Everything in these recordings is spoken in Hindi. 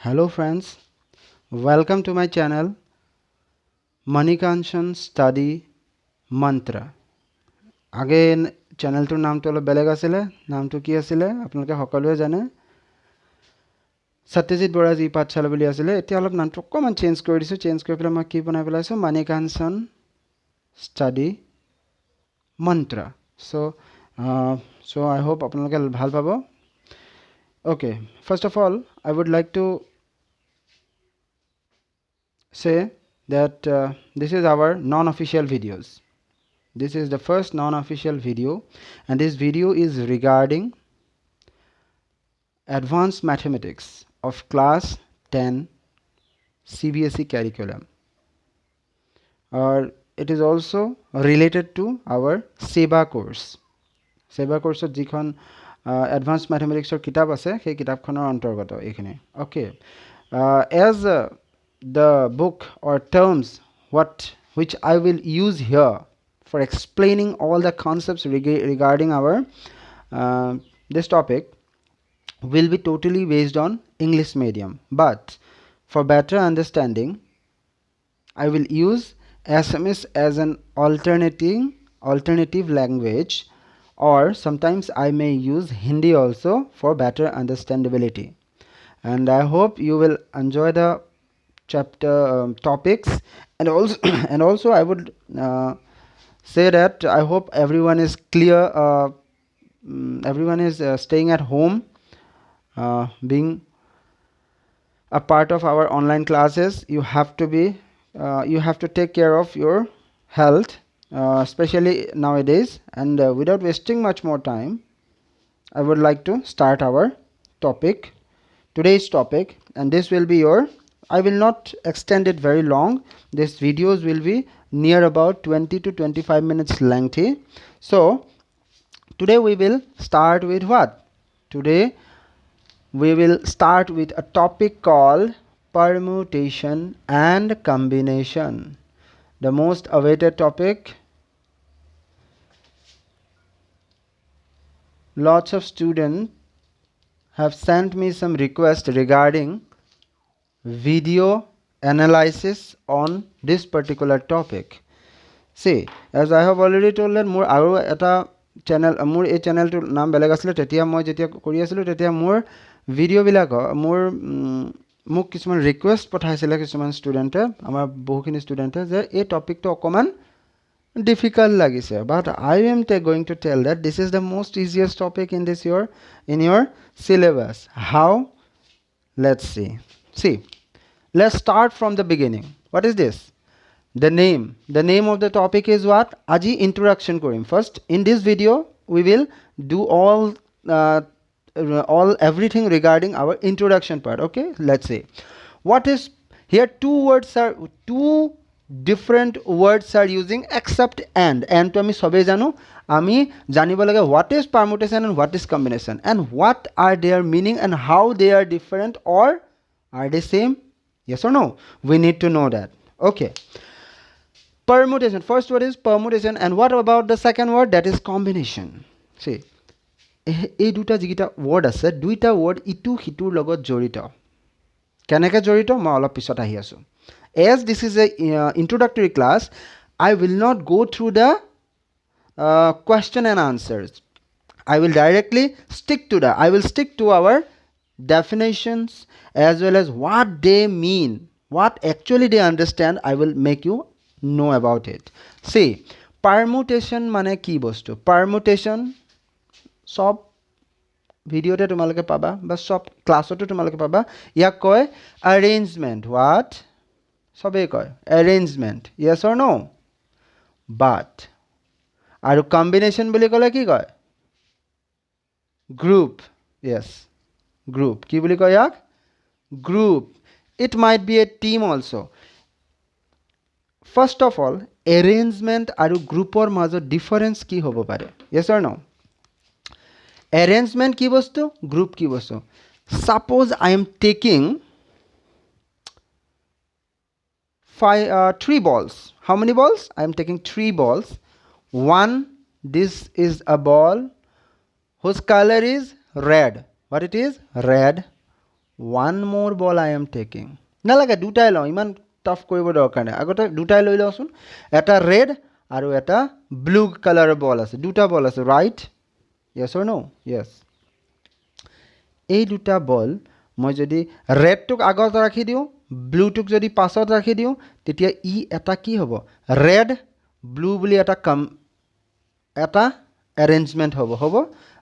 Hello friends, welcome to my channel Manikanchan Study Mantra. Again channel to naam to beleg asile, naam to ki asile, apnaloke hokolue jane. Satyajit Bora ji Pathshala boli asile, etia olop naam to okkoman change kori disu, change kori pela moi ki banai pelaisu Manikanchan Study Mantra. So I hope apnaloke bhal pabo. Okay, first of all I would like to say that this is our non-official videos. This is the first non-official video, and this video is regarding advanced mathematics of class 10 CBSE curriculum, or it is also related to our SEBA course. SEBA course jikhon advanced mathematics or kitab ase, সেই কিতাপখনৰ অন্তৰ্গত এইখিনি. Okay, as the book or terms which I will use here for explaining all the concepts regarding our this topic will be totally based on English medium, but for better understanding I will use Assamese as an alternative language, or sometimes I may use Hindi also for better understandability. And I hope you will enjoy the chapter topics, and also and also I would say that I hope everyone is clear, everyone is staying at home, being a part of our online classes. You have to take care of your health, especially nowadays, and without wasting much more time I would like to start our topic, today's topic. And this will be your, I will not extend it very long. These videos will be near about 20 to 25 minutes lengthy. So today we will start with what? Today we will start with a topic called permutation and combination, the most awaited topic. Lots of students have sent me some requests regarding video analysis on this particular topic. See, as I have already told that more aru eta channel, more a channel to naam beleg asile, tetia moi jetia kori asilu, tetia more video bilak more muk kisuman request pathaisile kisuman student amar bohukhini student je ei topic to okoman difficult lagise, but I am going to tell that this is the most easiest topic in this your syllabus. How? Let's see. See, let's start from the beginning. What is this? The name of the topic is what? Aji introduction korim. First, in this video we will do all everything regarding our introduction part. Okay, let's see. What is here? Two different words are using except and to ami sobe jano, ami janibo lage what is permutation and what is combination, and what are their meaning and how they are different, or are they same? Yes or no? We need to know that. Okay, permutation, first word is permutation, and what about the second word? That is combination. See, এই দুটা যিটা word আছে, দুইটা word ইটু হিতুৰ লগত জড়িত. কেনেকে জড়িত মই অলপ পিছত আহি আছো. As this is a introductory class, I will not go through the question and answers. I will directly stick to our definitions as well as what they mean, what actually they understand. I will make you know about it. See, permutation mane ki bostu? Permutation sob video te tumaloke paba ba sob class oto tumaloke paba. Yak koy arrangement. What? Sobe koy arrangement. Yes or no? But aru combination boli kole ki koy? Group. Yes, group. Ki boli koy yak? Group. It might be a team also. First of all, arrangement aru group or majo difference ki hobo pare? Yes or no? Arrangement ki bostu, group ki bostu. Suppose I am taking 3 balls. How many balls? I am taking 3 balls. One, this is a ball whose color is red. What it is? Red. one more ball I am taking. নালাগে দুটাই লওঁ, ইমান টাফ কৰিব দৰকাৰ নাই। আগতে দুটাই লৈ লওঁচোন। এটা ৰেড আৰু এটা ব্লু কালাৰৰ বল আছে, দুটা বল আছে, ৰাইট? য়েছ অৰ ন'? য়েছ। এই দুটা বল মই যদি ৰেডটোক আগত ৰাখি দিওঁ, ব্লুটোক যদি পাছত ৰাখি দিওঁ, তেতিয়া ই এটা কি হ'ব? ৰেড ব্লু বুলি এটা এৰেঞ্জমেণ্ট হ'ব।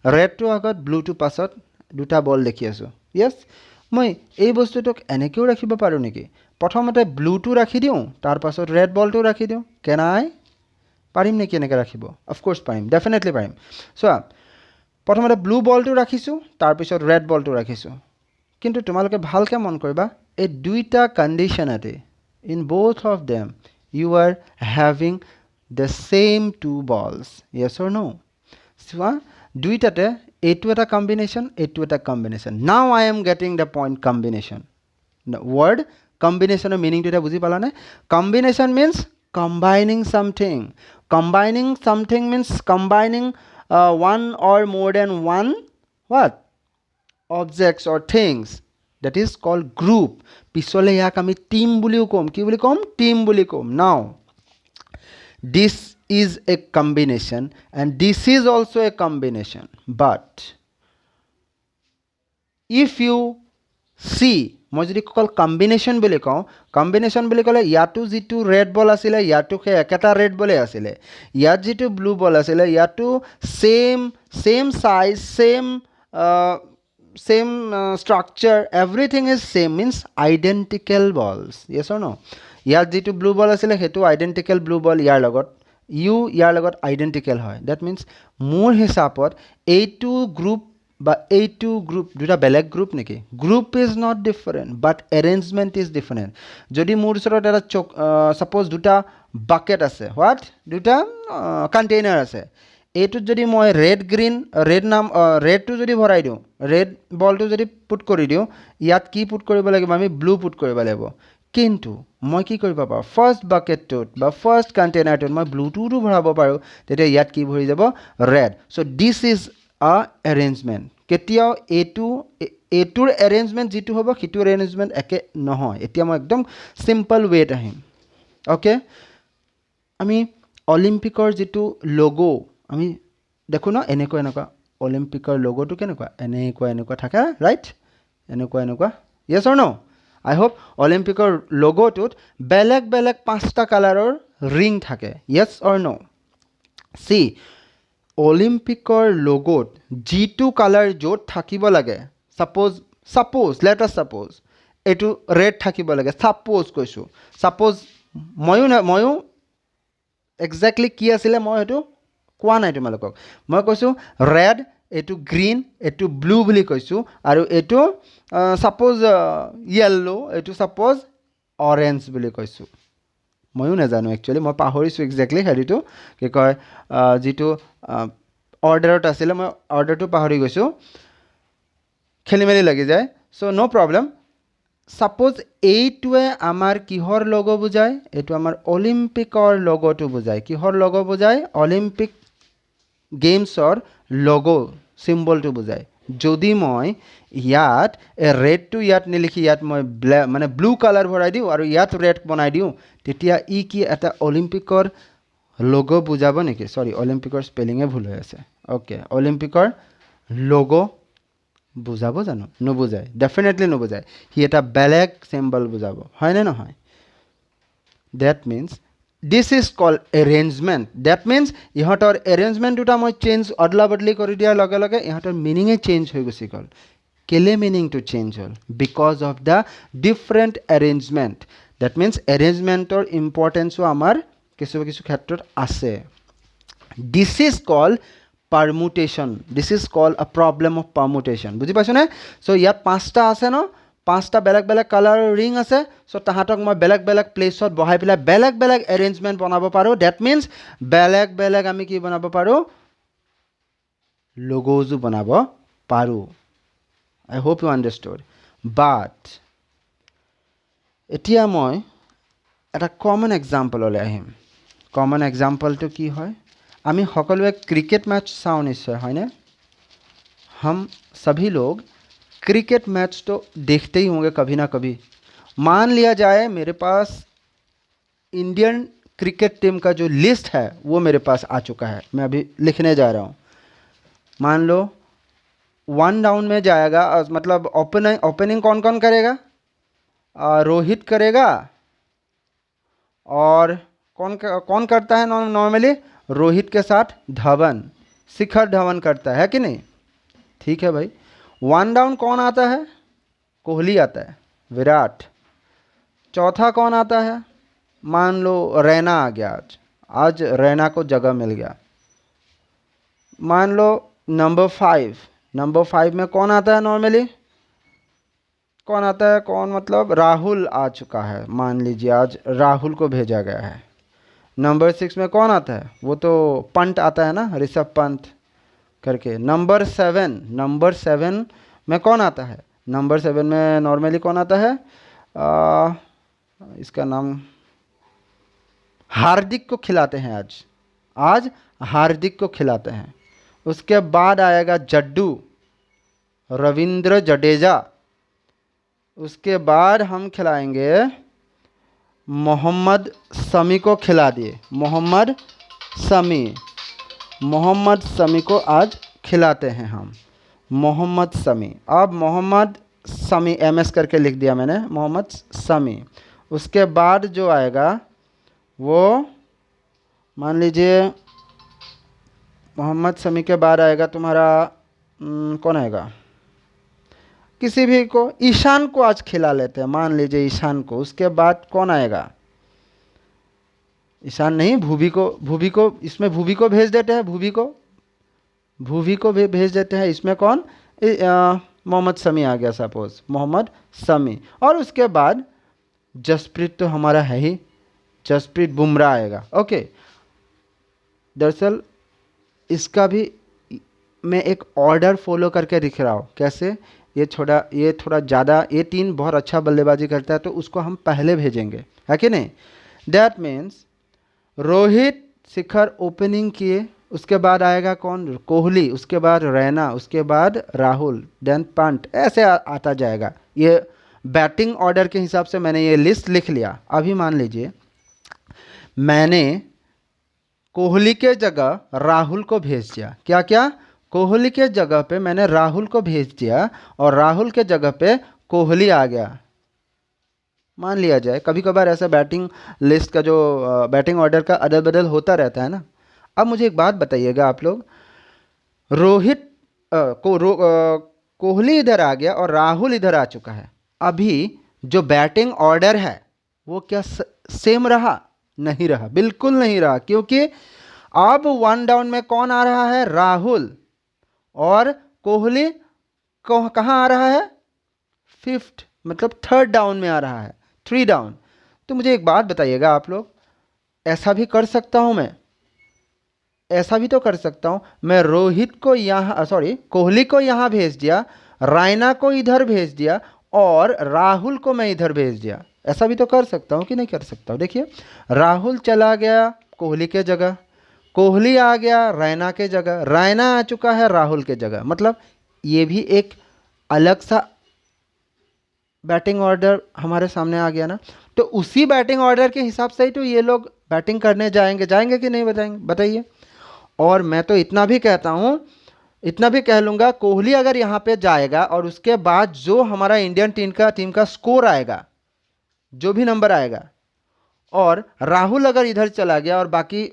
ৰেডটো আগত ব্লুটো পাছত দুটা বল দেখি আছোঁ। য়েছ, মই এই বস্তুটোক এনেকৈও ৰাখিব পাৰোঁ নেকি? প্ৰথমতে ব্লুটো ৰাখি দিওঁ, তাৰ পাছত ৰেড বলটো ৰাখি দিওঁ। কেন আই? পাৰিম নেকি এনেকৈ ৰাখিব? অফক'ৰ্ছ পাৰিম, ডেফিনেটলি পাৰিম। চোৱা, প্ৰথমতে ব্লু বলটো ৰাখিছোঁ, তাৰপিছত ৰেড বলটো ৰাখিছোঁ। কিন্তু তোমালোকে ভালকৈ মন কৰিবা, এই দুইটা কণ্ডিশ্যনতে, in both of them you are having the same two balls. Yes or no? চোৱা, দুইটাতে এইটো এটা কম্বিনেশ্যন, এইটো এটা combination. Now I am getting the point combination. Word কম্বিনেশ্যনৰ মিনিংটো এতিয়া বুজি পালানে? Combination means combining something. Combining something means combining one or more than one what? Objects or things. That is called group. পিছলে ইয়াক আমি টিম বুলিও ক'ম। কি বুলি ক'ম? টিম বুলি ক'ম। Now, this is a combination and this is also a combination. But if you see, মই যদি অকল কম্বিনেশ্যন বুলি কওঁ, কম্বিনেশ্যন বুলি ক'লে ইয়াতো যিটো ৰেড বল আছিলে, ইয়াতো সেই একেটা ৰেড বলেই আছিলে। ইয়াত যিটো ব্লু বল আছিলে, ইয়াতো same size, same structure, everything is same, means identical balls. Yes or no'? ইয়াত যিটো ব্লু বল আছিলে সেইটো আইডেণ্টিকেল ব্লু বল ইয়াৰ লগত, ইয়াৰ লগত আইডেণ্টিকেল হয়। ডেট মিনছ মোৰ হিচাপত এইটো গ্ৰুপ বা এইটো গ্ৰুপ দুটা বেলেগ গ্ৰুপ নেকি? Group is not different but arrangement is different. যদি মোৰ ওচৰত এটা ছাপ'জ দুটা বাকেট আছে, হোৱাট? দুটা কণ্টেইনাৰ আছে। এইটোত যদি মই ৰেডটো যদি ভৰাই দিওঁ, ৰেড বলটো যদি পুট কৰি দিওঁ, ইয়াত কি পুট কৰিব লাগিব? আমি ব্লু পুট কৰিব লাগিব। কিন্তু মই কি কৰিব পাৰোঁ? ফাৰ্ষ্ট বাকেটটোত বা ফাৰ্ষ্ট কণ্টেইনাৰটোত মই ব্লুটোতো ভৰাব পাৰোঁ, তেতিয়া ইয়াত কি ভৰি যাব? ৰেড। চ' দিছ ইজ আ এৰেঞ্জমেণ্ট। কেতিয়াও এইটোৰ এৰেঞ্জমেণ্ট যিটো হ'ব সিটোৰ এৰেঞ্জমেণ্ট একে নহয়। এতিয়া মই একদম চিম্পল ৱেত আহিম। অ'কে, আমি অলিম্পিকৰ যিটো লগো আমি দেখোঁ ন, এনেকুৱা অলিম্পিকৰ লগোটো কেনেকুৱা? এনেকুৱা থাকে, ৰাইট? এনেকুৱা। য়েছ অৰ ন'? আই হোপ অলিম্পিকৰ লগোটোত বেলেগ বেলেগ 5টা কালাৰৰ ৰিং থাকে। য়েছ অৰ ন'? চি, অলিম্পিকৰ লগোত যিটো কালাৰ য'ত থাকিব লাগে, ছাপ'জ লেট আছ ছাপ'জ এইটো ৰেড থাকিব লাগে, ছাপ'জ কৈছোঁ। ছাপ'জ ময়ো একজেক্টলি কি আছিলে মই সেইটো কোৱা নাই তোমালোকক। মই কৈছোঁ ৰেড, এইটো গ্ৰীণ, এইটো ব্লু বুলি কৈছোঁ, আৰু এইটো ছাপ'জ য়েল্লো, এইটো ছাপ'জ অৰেঞ্জ বুলি কৈছোঁ। ময়ো নাজানো একচুৱেলি, মই পাহৰিছোঁ একজেক্টলি হেৰিটো কি কয়, যিটো অৰ্ডাৰত আছিলে মই অৰ্ডাৰটো পাহৰি গৈছোঁ, খেলি মেলি লাগি যায়। চ' ন' প্ৰব্লেম। ছাপ'জ এইটোৱে আমাৰ কিহৰ লগো বুজায়? এইটো আমাৰ অলিম্পিকৰ লগোটো বুজায়। কিহৰ লগো বুজায়? অলিম্পিক গেমছৰ লগো চিম্বলটো বুজায়। যদি মই ইয়াত ৰেডটো ইয়াত নিলিখি ইয়াত মই ব্লু কালাৰ ভৰাই দিওঁ আৰু ইয়াত ৰেড বনাই দিওঁ, তেতিয়া ই কি এটা অলিম্পিকৰ লগো বুজাব নেকি? চৰি, অলিম্পিকৰ স্পেলিঙে ভুল হৈ আছে। অ'কে, অলিম্পিকৰ লগো বুজাব জানো? নুবুজায়, ডেফিনেটলি নুবুজায়। সি এটা বেলেগ চিম্বল বুজাব, হয়নে নহয়? That means this is called arrangement. That means ইহঁতৰ এৰেঞ্জমেণ্ট দুটা মই অদলা বদলি কৰি দিয়াৰ লগে লগে ইহঁতৰ মিনিঙে চেঞ্জ হৈ গুচি গ'ল। কেলে মিনিংটো চেঞ্জ হ'ল? Because of the different arrangement. That means এৰেঞ্জমেণ্টৰ ইম্পৰ্টেঞ্চো আমাৰ কিছু ক্ষেত্ৰত আছে। This is called permutation. This is called a problem of permutation. বুজি পাইছনে? চ' ইয়াত 5টা আছে ন, 5টা বেলেগ বেলেগ কালাৰৰ ৰিং আছে। চ' তাহাঁতক মই বেলেগ বেলেগ প্লেচত বহাই পেলাই বেলেগ বেলেগ এৰেঞ্জমেণ্ট বনাব পাৰোঁ। ডেট মিনছ বেলেগ বেলেগ আমি কি বনাব পাৰোঁ? লগোজো বনাব পাৰোঁ। I hope you understood. But এতিয়া মই এটা কমন এক্সাম্পললৈ আহিম। কমন এক্সাম্পলটো কি হয়? আমি সকলোৱে ক্ৰিকেট মেটচ চাওঁ নিশ্চয়, হয়নে? हम सभी लोग क्रिकेट मैच तो देखते ही होंगे कभी ना कभी। मान लिया जाए मेरे पास इंडियन क्रिकेट टीम का जो लिस्ट है वो मेरे पास आ चुका है, मैं अभी लिखने जा रहा हूँ। मान लो 1 डाउन में जाएगा, मतलब ओपनिंग कौन कौन करेगा? रोहित करेगा, और कौन करता है नॉर्मली? रोहित के साथ धवन, शिखर धवन करता है कि नहीं? ठीक है भाई। 1 डाउन कौन आता है? कोहली आता है, विराट। चौथा कौन आता है? मान लो रैना आ गया, आज रैना को जगह मिल गया। मान लो नंबर 5 में कौन आता है नॉर्मली? कौन आता है? कौन मतलब राहुल आ चुका है, मान लीजिए आज राहुल को भेजा गया है। नंबर 6 में कौन आता है? वो तो पंत आता है ना, ऋषभ पंत करके। नंबर 7 में कौन आता है? नंबर 7 में नॉर्मली कौन आता है? इसका नाम हार्दिक को खिलाते हैं आज हार्दिक को खिलाते हैं। उसके बाद आएगा जड्डू, रविंद्र जडेजा। उसके बाद हम खिलाएंगे मोहम्मद शमी को, खिला दिए मोहम्मद शमी को आज खिलाते हैं हम, मोहम्मद शमी। अब मोहम्मद शमी MS करके लिख दिया मैंने, मोहम्मद शमी। उसके बाद जो आएगा वो मान लीजिए मोहम्मद शमी के बाद आएगा तुम्हारा कौन आएगा? किसी भी को, ईशान को आज खिला लेते हैं, मान लीजिए ईशान को। उसके बाद कौन आएगा? ईशान नहीं, भुवी को इसमें भुवी को भेज देते हैं, भुवी को भी भेज देते हैं। इसमें कौन? मोहम्मद शमी आ गया, सपोज मोहम्मद शमी। और उसके बाद जसप्रीत तो हमारा है ही, जसप्रीत बुमराह आएगा। ओके, दरअसल इसका भी मैं एक ऑर्डर फॉलो करके दिख रहा हूँ। कैसे? ये थोड़ा ज़्यादा, ये 3 बहुत अच्छा बल्लेबाजी करता है तो उसको हम पहले भेजेंगे, है कि नहीं? That means Rohit Shikhar opening किए, उसके बाद आएगा कौन? कोहली, उसके बाद रैना, उसके बाद राहुल, देन पंत, ऐसे आता जाएगा। ये बैटिंग ऑर्डर के हिसाब से मैंने ये लिस्ट लिख लिया। अभी मान लीजिए मैंने कोहली के जगह राहुल को भेज दिया। क्या? कोहली के जगह पे मैंने राहुल को भेज दिया और राहुल के जगह पे कोहली आ गया। मान लिया जाए कभी कभार ऐसा बैटिंग लिस्ट का जो बैटिंग ऑर्डर का अदल बदल होता रहता है ना। अब मुझे एक बात बताइएगा आप लोग, कोहली इधर आ गया और राहुल इधर आ चुका है। अभी जो बैटिंग ऑर्डर है वो क्या सेम रहा? नहीं रहा, बिल्कुल नहीं रहा। क्योंकि अब 1 डाउन में कौन आ रहा है? राहुल। और कोहली कहाँ आ रहा है? 5th, मतलब 3rd डाउन में आ रहा है, 3 डाउन। तो मुझे एक बात बताइएगा आप लोग, ऐसा भी कर सकता हूं मैं, ऐसा भी तो कर सकता हूं मैं। रोहित को यहाँ, कोहली को यहाँ भेज दिया, रैना को इधर भेज दिया और राहुल को मैं इधर भेज दिया। ऐसा भी तो कर सकता हूँ कि नहीं कर सकता हूँ? देखिए, राहुल चला गया कोहली के जगह, कोहली आ गया रैना के जगह, रैना आ चुका है राहुल के जगह। मतलब ये भी एक अलग सा बैटिंग ऑर्डर हमारे सामने आ गया ना। तो उसी बैटिंग ऑर्डर के हिसाब से ही तो ये लोग बैटिंग करने जाएंगे कि नहीं बताइए। और मैं तो इतना भी कहता हूँ, इतना भी कह लूँगा, कोहली अगर यहाँ पे जाएगा और उसके बाद जो हमारा इंडियन टीम का स्कोर आएगा, जो भी नंबर आएगा, और राहुल अगर इधर चला गया और बाकी,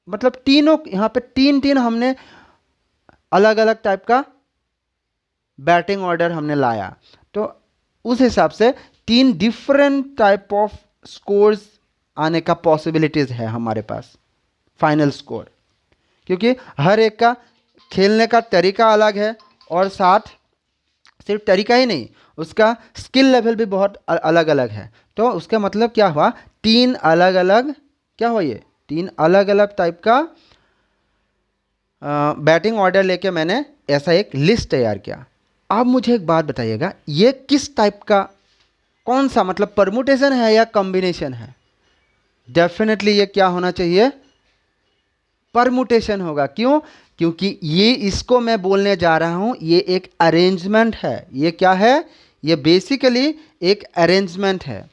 मतलब तीनों यहाँ पे 3 हमने अलग अलग टाइप का बैटिंग ऑर्डर हमने लाया, तो उस हिसाब से 3 डिफरेंट टाइप ऑफ स्कोर्स आने का पॉसिबिलिटीज़ है हमारे पास, फाइनल स्कोर। क्योंकि हर एक का खेलने का तरीका अलग है, और साथ सिर्फ तरीका ही नहीं, उसका स्किल लेवल भी बहुत अलग अलग है। तो उसका मतलब क्या हुआ? 3 अलग अलग, क्या हुआ ये? 3 अलग अलग टाइप का बैटिंग ऑर्डर लेके मैंने ऐसा एक लिस्ट तैयार किया। अब मुझे एक बात बताइएगा, ये किस टाइप का, कौन सा, मतलब परमुटेशन है या कॉम्बिनेशन है? डेफिनेटली ये क्या होना चाहिए? परमुटेशन होगा। क्यों? क्योंकि ये इसको मैं बोलने जा रहा हूँ, ये एक अरेंजमेंट है। ये क्या है? ये बेसिकली एक अरेंजमेंट है।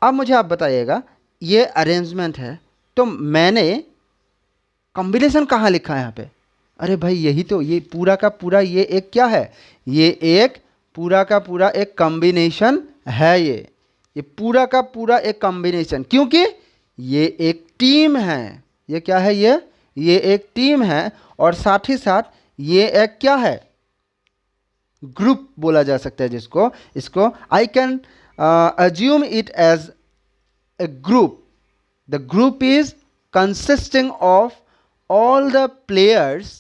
अब मुझे आप बताइएगा, ये अरेंजमेंट है तो मैंने कॉम्बिनेशन कहाँ लिखा है यहाँ पे? अरे भाई यही तो, ये पूरा का पूरा ये एक क्या है? ये एक पूरा का पूरा एक कॉम्बिनेशन है। ये पूरा का पूरा एक कॉम्बिनेशन, क्योंकि ये एक टीम है। ये क्या है? ये एक टीम है, और साथ ही साथ ये एक क्या है? ग्रुप बोला जा सकता है जिसको, इसको I can assume it as a group. The group is consisting of all the players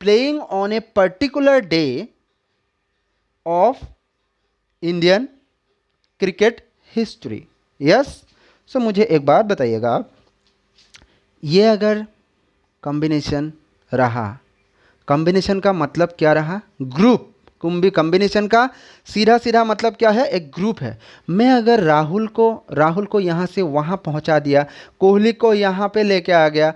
playing on a particular day of Indian cricket history. Yes? So मुझे एक बात बताइएगा आप, ये अगर कॉम्बिनेशन रहा, कॉम्बिनेशन का मतलब क्या रहा? ग्रुप। कॉम्बिनेशन का सीधा सीधा मतलब क्या है? एक ग्रुप है। मैं अगर राहुल को यहाँ से वहाँ पहुँचा दिया, कोहली को यहाँ पे लेके आ गया,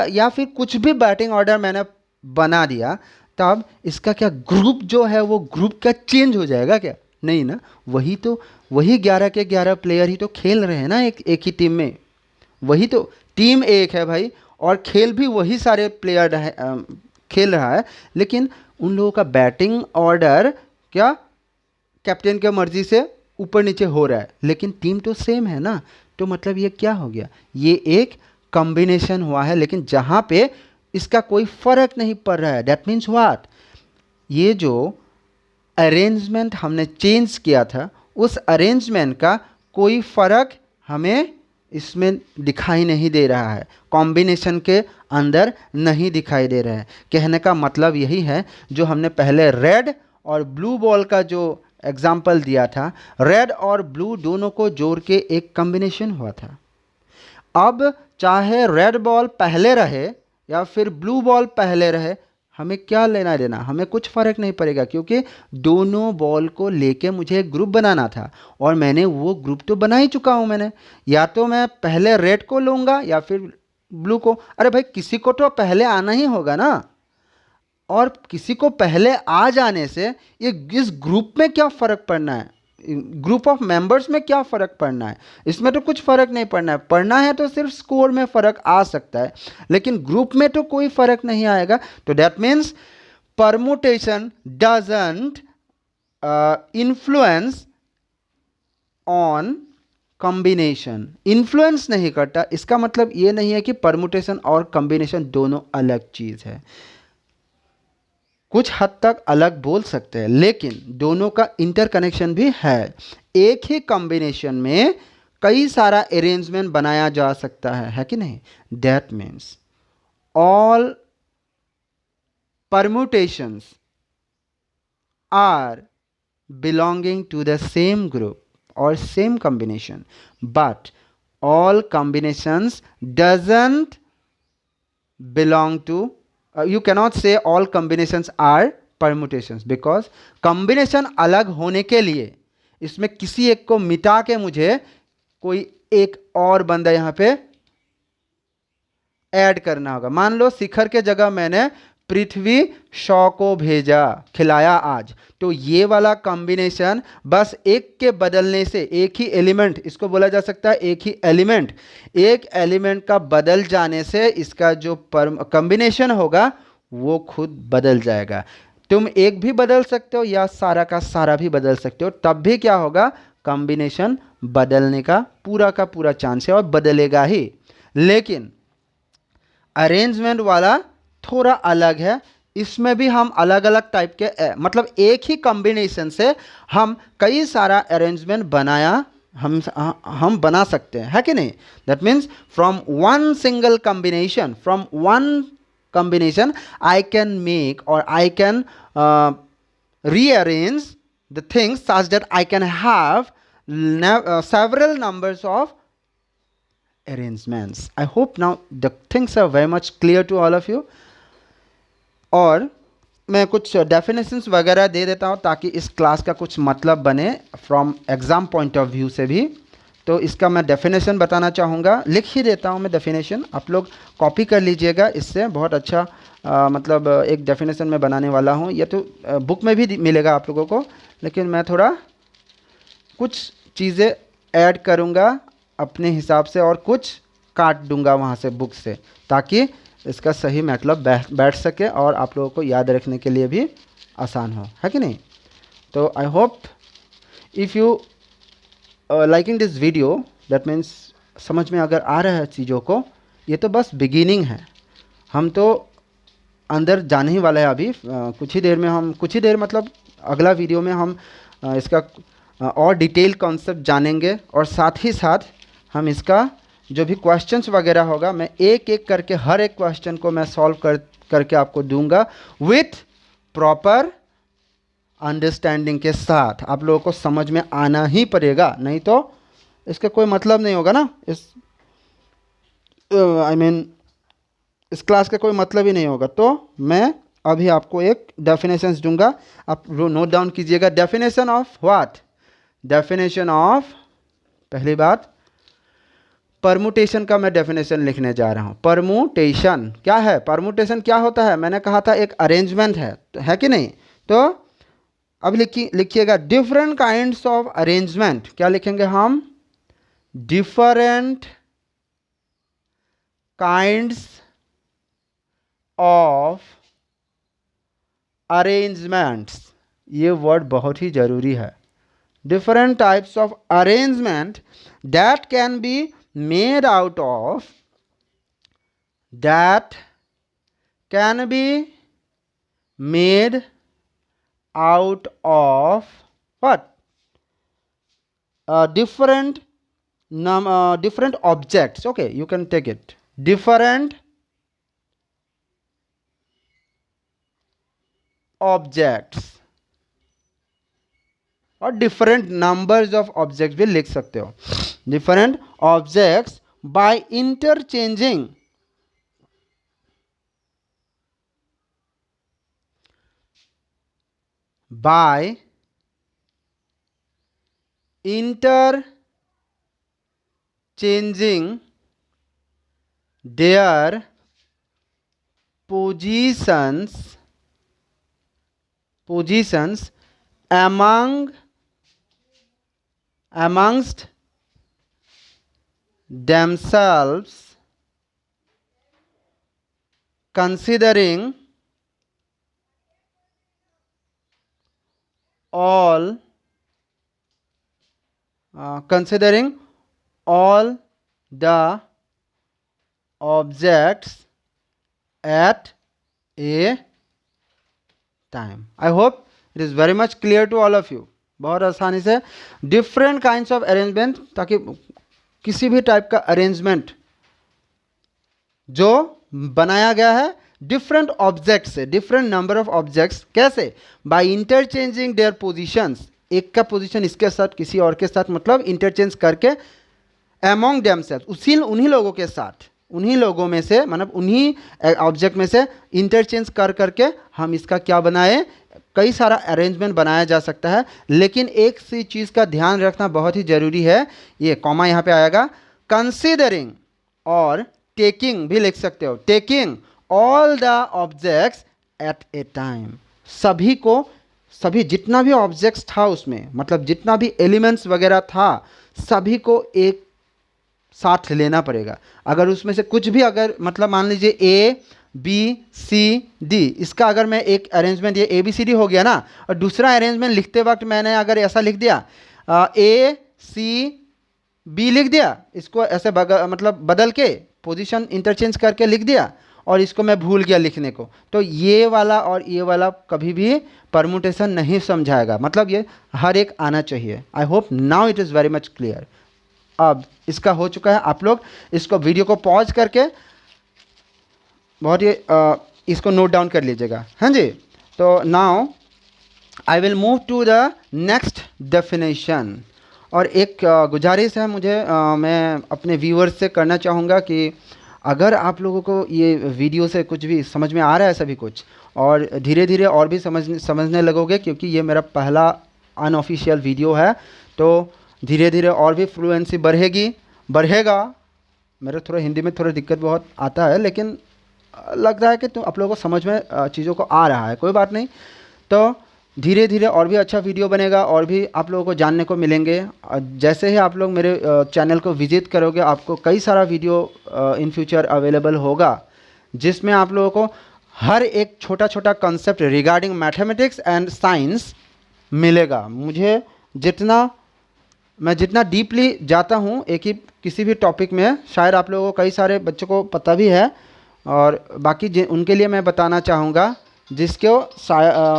या फिर कुछ भी बैटिंग ऑर्डर मैंने बना दिया, तब इसका क्या ग्रुप जो है वो ग्रुप क्या चेंज हो जाएगा क्या? नहीं ना। वही 11 के 11 प्लेयर ही तो खेल रहे हैं ना एक ही टीम में। वही तो टीम एक है भाई, और खेल भी वही सारे प्लेयर खेल रहा है, लेकिन उन लोगों का बैटिंग ऑर्डर क्या कैप्टन के मर्जी से ऊपर नीचे हो रहा है, लेकिन टीम तो सेम है ना। तो मतलब ये क्या हो गया? ये एक कॉम्बिनेशन हुआ है, लेकिन जहाँ पे इसका कोई फर्क नहीं पड़ रहा है। That means what? ये जो अरेंजमेंट हमने चेंज किया था, उस अरेंजमेंट का कोई फर्क हमें इसमें दिखाई नहीं दे रहा है, कॉम्बिनेशन के अंदर नहीं दिखाई दे रहा है। कहने का मतलब यही है, जो हमने पहले रेड और ब्लू बॉल का जो एग्जाम्पल दिया था, रेड और ब्लू दोनों को जोड़ के एक कॉम्बिनेशन हुआ था। अब चाहे रेड बॉल पहले रहे या फिर ब्लू बॉल पहले रहे, हमें क्या लेना देना? हमें कुछ फ़र्क नहीं पड़ेगा, क्योंकि दोनों बॉल को लेके मुझे एक ग्रुप बनाना था, और मैंने वो ग्रुप तो बना ही चुका हूँ। मैंने या तो मैं पहले रेड को लूँगा या फिर ब्लू को। अरे भाई किसी को तो पहले आना ही होगा ना, और किसी को पहले आ जाने से ये इस ग्रुप में क्या फ़र्क पड़ना है? ग्रुप ऑफ मेंबर्स में क्या फ़र्क पड़ना है? इसमें तो कुछ फ़र्क नहीं पड़ना है। पढ़ना है तो सिर्फ स्कोर में फ़र्क आ सकता है, लेकिन ग्रुप में तो कोई फ़र्क नहीं आएगा। तो that means permutation doesn't influence on combination. Influence नहीं करता, इसका मतलब ये नहीं है कि परमुटेशन और कॉम्बिनेशन दोनों अलग चीज़ है। कुछ हद तक अलग बोल सकते हैं, लेकिन दोनों का इंटरकनेक्शन भी है। एक ही कॉम्बिनेशन में कई सारा अरेंजमेंट बनाया जा सकता है कि नहीं? That means all permutations are belonging to the same group or same combination, but all combinations doesn't belong to you cannot say all combinations are permutations, because combination अलग होने के लिए इसमें किसी एक को मिटा के मुझे कोई एक और बंदा यहाँ पे ऐड करना होगा। मान लो शिखर के जगह मैंने पृथ्वी शॉ को भेजा, खिलाया आज, तो ये वाला कॉम्बिनेशन बस एक के बदलने से, एक ही एलिमेंट, इसको बोला जा सकता है एक ही एलिमेंट, एक एलिमेंट का बदल जाने से इसका जो कॉम्बिनेशन होगा वो खुद बदल जाएगा। तुम एक भी बदल सकते हो या सारा का सारा भी बदल सकते हो, तब भी क्या होगा? कॉम्बिनेशन बदलने का पूरा चांस है और बदलेगा ही। लेकिन अरेंजमेंट वाला थोड़ा अलग है, इसमें भी हम अलग अलग टाइप के मतलब एक ही कॉम्बिनेशन से हम कई सारा अरेंजमेंट हम बना सकते हैं, है कि नहीं? That means from one single combination, from one combination I can make or I can rearrange the things such that I can have several numbers of arrangements. I hope now the things are very much clear to all of you. और मैं कुछ definitions वगैरह दे देता हूँ ताकि इस क्लास का कुछ मतलब बने from exam point of view से भी। तो इसका मैं डेफिनेशन बताना चाहूँगा, लिख ही देता हूँ मैं डेफिनेशन, आप लोग कॉपी कर लीजिएगा, इससे बहुत अच्छा मतलब एक डेफिनेशन मैं बनाने वाला हूँ। ये तो बुक में भी मिलेगा आप लोगों को, लेकिन मैं थोड़ा कुछ चीज़ें ऐड करूँगा अपने हिसाब से और कुछ काट दूँगा वहाँ से बुक से, ताकि इसका सही मतलब बैठ सके और आप लोगों को याद रखने के लिए भी आसान हो, है कि नहीं। तो I hope if you liking this video, that means समझ में अगर आ रहा है चीज़ों को, ये तो बस बिगिनिंग है, हम तो अंदर जाने ही वाले हैं अभी। कुछ ही देर में हम, कुछ ही देर मतलब अगला वीडियो में हम इसका और डिटेल कॉन्सेप्ट जानेंगे, और साथ ही साथ हम इसका जो भी क्वेश्चंस वगैरह होगा, मैं एक एक करके हर एक क्वेश्चन को मैं सॉल्व करके आपको दूंगा विथ प्रॉपर अंडरस्टैंडिंग के साथ। आप लोगों को समझ में आना ही पड़ेगा, नहीं तो इसका कोई मतलब नहीं होगा ना, इस आई मीन इस क्लास का कोई मतलब ही नहीं होगा। तो मैं अभी आपको एक डेफिनेशंस दूंगा, आप नोट डाउन कीजिएगा। Definition of what? Definition of, पहली बात परमुटेशन का मैं डेफिनेशन लिखने जा रहा हूँ। परमुटेशन क्या है? परमुटेशन क्या होता है? मैंने कहा था एक अरेंजमेंट है कि नहीं। तो अब लिखिएगा डिफरेंट काइंड्स ऑफ अरेंजमेंट। क्या लिखेंगे हम? Different kinds of arrangements. ये वर्ड बहुत ही जरूरी है। Different types of arrangement that can be made out of, that can be made out of what? Different different objects. Okay, you can take it. Different objects और डिफरेंट नंबर्स ऑफ ऑब्जेक्ट्स भी लिख सकते हो। Different objects by interchanging their positions amongst themselves, considering all the objects at a time. I hope it is very much clear to all of you. बहुत आसानी से डिफरेंट काइंड्स ऑफ अरेंजमेंट, ताकि किसी भी टाइप का अरेंजमेंट जो बनाया गया है डिफरेंट ऑब्जेक्ट से, डिफरेंट नंबर ऑफ ऑब्जेक्ट्स, कैसे? By interchanging their positions. एक का पोजीशन इसके साथ किसी और के साथ, मतलब इंटरचेंज करके अमॉन्ग देमसेल्फ, उन्हीं लोगों के साथ, उन्हीं लोगों में से, मतलब उन्हीं ऑब्जेक्ट में से इंटरचेंज करके हम इसका क्या बनाए? कई सारा अरेंजमेंट बनाया जा सकता है। लेकिन एक सी चीज़ का ध्यान रखना बहुत ही ज़रूरी है, ये कॉमा यहाँ पे आएगा, कंसीडरिंग और टेकिंग भी लिख सकते हो। Taking all the objects at a time. सभी जितना भी ऑब्जेक्ट्स था उसमें, मतलब जितना भी एलिमेंट्स वगैरह था, सभी को एक साथ लेना पड़ेगा। अगर उसमें से कुछ भी, अगर मतलब मान लीजिए ए बी सी डी, इसका अगर मैं एक अरेंजमेंट, ये ए बी सी डी हो गया ना, और दूसरा अरेंजमेंट लिखते वक्त मैंने अगर ऐसा लिख दिया ए सी बी लिख दिया, इसको ऐसे मतलब बदल के पोजीशन इंटरचेंज करके लिख दिया, और इसको मैं भूल गया लिखने को, तो ये वाला और ये वाला कभी भी परमुटेशन नहीं समझाएगा। मतलब ये हर एक आना चाहिए। I hope now it is very much clear. अब इसका हो चुका है, आप लोग इसको वीडियो को पॉज करके बहुत ही इसको नोट डाउन कर लीजिएगा। हाँ जी, तो now I will move to the next definition. और एक गुजारिश है मुझे, मैं अपने व्यूअर्स से करना चाहूँगा कि अगर आप लोगों को ये वीडियो से कुछ भी समझ में आ रहा है, सभी कुछ, और धीरे धीरे और भी समझने लगोगे, क्योंकि ये मेरा पहला अनऑफिशियल वीडियो है, तो धीरे धीरे और भी फ्लुएंसी बढ़ेगा। मेरे थोड़ा हिंदी में थोड़ा दिक्कत बहुत आता है, लेकिन लग रहा है कि तुम आप लोगों को समझ में चीज़ों को आ रहा है, कोई बात नहीं। तो धीरे धीरे और भी अच्छा वीडियो बनेगा और भी आप लोगों को जानने को मिलेंगे। जैसे ही आप लोग मेरे चैनल को विजिट करोगे, आपको कई सारा वीडियो इन फ्यूचर अवेलेबल होगा, जिसमें आप लोगों को हर एक छोटा छोटा concept regarding mathematics and science मिलेगा। मैं जितना डीपली जाता हूँ एक ही किसी भी टॉपिक में, शायद आप लोगों को कई सारे बच्चों को पता भी है, और बाकी उनके लिए मैं बताना चाहूँगा, जिसको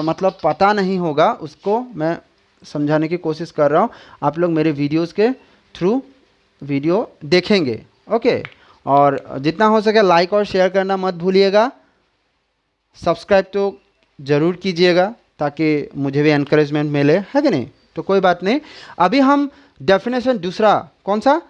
मतलब पता नहीं होगा उसको मैं समझाने की कोशिश कर रहा हूँ। आप लोग मेरे वीडियोस के थ्रू वीडियो देखेंगे, ओके। और जितना हो सके लाइक और शेयर करना मत भूलिएगा। सब्सक्राइब तो ज़रूर कीजिएगा ताकि मुझे भी एनकरेजमेंट मिले, है कि नहीं। तो कोई बात नहीं, अभी हम डेफिनेशन दूसरा कौन सा,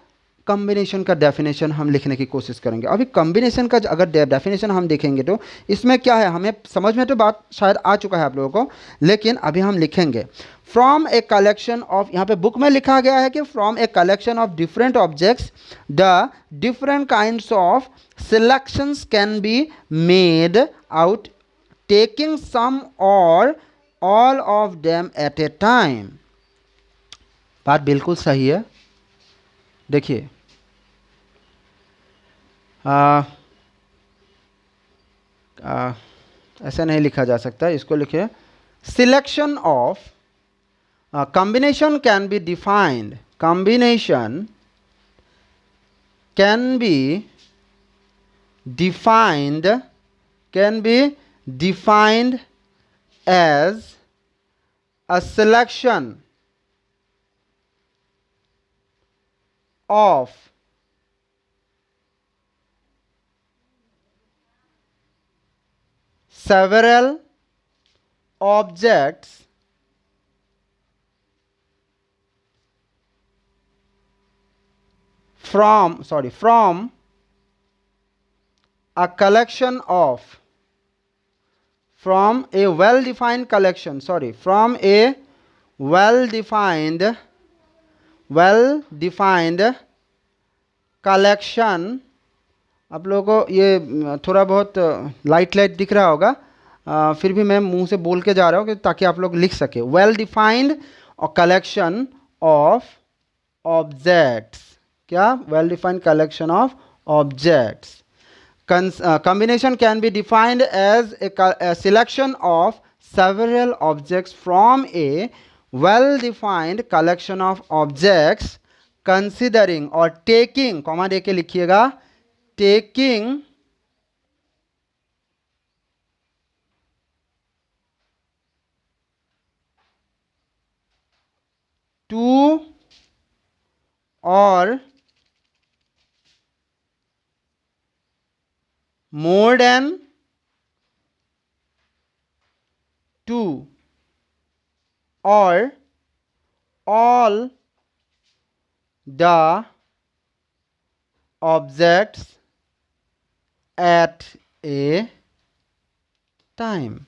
कॉम्बिनेशन का डेफिनेशन हम लिखने की कोशिश करेंगे। अभी कॉम्बिनेशन का अगर डेफिनेशन हम देखेंगे तो इसमें क्या है, हमें समझ में तो बात शायद आ चुका है आप लोगों को, लेकिन अभी हम लिखेंगे फ्रॉम ए कलेक्शन ऑफ, यहाँ पे बुक में लिखा गया है कि from a collection of different objects the different kinds of selections can be made out taking some or all of them at a time. बात बिल्कुल सही है। देखिए ऐसा नहीं लिखा जा सकता, इसको लिखिए selection of combination can be defined, combination can be defined as a selection of several objects from a collection of, from a well-defined collection, from a well-defined collection। आप लोगों को ये थोड़ा बहुत लाइट दिख रहा होगा, फिर भी मैं मुंह से बोल के जा रहा हूँ कि ताकि आप लोग लिख सके। Well defined collection of objects, क्या, well defined collection of objects. combination can be defined as a selection of several objects from a well-defined collection of objects considering or taking, comma दे के लिखिएगा, taking two or more than two or all the objects at a time,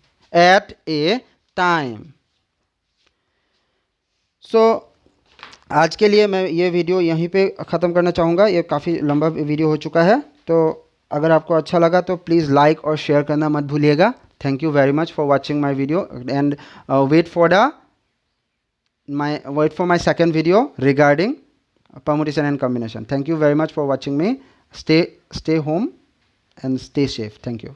So आज के लिए मैं ये वीडियो यहीं पे ख़त्म करना चाहूँगा। ये काफ़ी लंबा वीडियो हो चुका है, तो अगर आपको अच्छा लगा तो प्लीज़ लाइक और शेयर करना मत भूलिएगा। Thank you very much for watching my video and wait for my second video regarding permutation and combination. Thank you very much for watching me. Stay home and stay safe. Thank you.